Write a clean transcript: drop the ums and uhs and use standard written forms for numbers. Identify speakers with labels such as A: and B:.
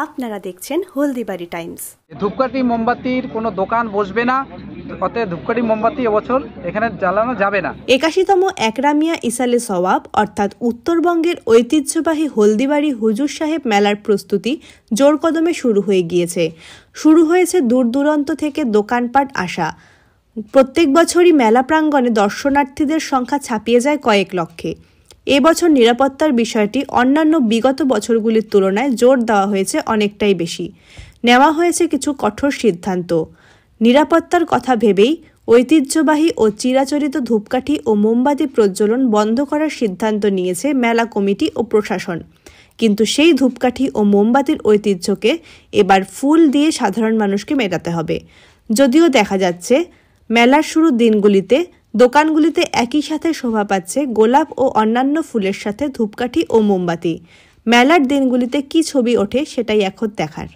A: আপনারা দেখছেন হলদিবাড়ি টাইমস।
B: ধূপকাঠি মোমবাতির কোনো দোকান বসবে না, অতএব ধূপকাঠি মোমবাতি এবছর এখানে জ্বালানো যাবে না।
A: 81তম একরামিয়া ইসালে সওয়াব অর্থাৎ উত্তরবঙ্গের ঐতিহ্যবাহী হলদিবাড়ি হুজুর সাহেব মেলার প্রস্তুতি জোর কদমে শুরু হয়ে গিয়েছে। শুরু হয়েছে দূর দূরান্ত থেকে দোকানপাট আসা। প্রত্যেক বছরই মেলা প্রাঙ্গণে দর্শনার্থীদের সংখ্যা ছাপিয়ে যায় কয়েক লক্ষে। এবছর নিরাপত্তার বিষয়টি অন্যান্য বিগত বছরগুলির তুলনায় জোর দেওয়া হয়েছে অনেকটাই বেশি। নেওয়া হয়েছে কিছু কঠোর সিদ্ধান্ত। নিরাপত্তার কথা ভেবেই ঐতিহ্যবাহী ও চিরাচরিত ধূপকাঠি ও মোমবাতি প্রজ্বলন বন্ধ করার সিদ্ধান্ত নিয়েছে মেলা কমিটি ও প্রশাসন। কিন্তু সেই ধূপকাঠি ও মোমবাতির ঐতিহ্যকে এবার ফুল দিয়ে সাধারণ মানুষকে মেটাতে হবে। যদিও দেখা যাচ্ছে মেলার শুরুর দিনগুলিতে দোকানগুলিতে একই সাথে শোভা পাচ্ছে গোলাপ ও অন্যান্য ফুলের সাথে ধূপকাঠি ও মোমবাতি। মেলার দিনগুলিতে কি ছবি ওঠে সেটাই এখন দেখার।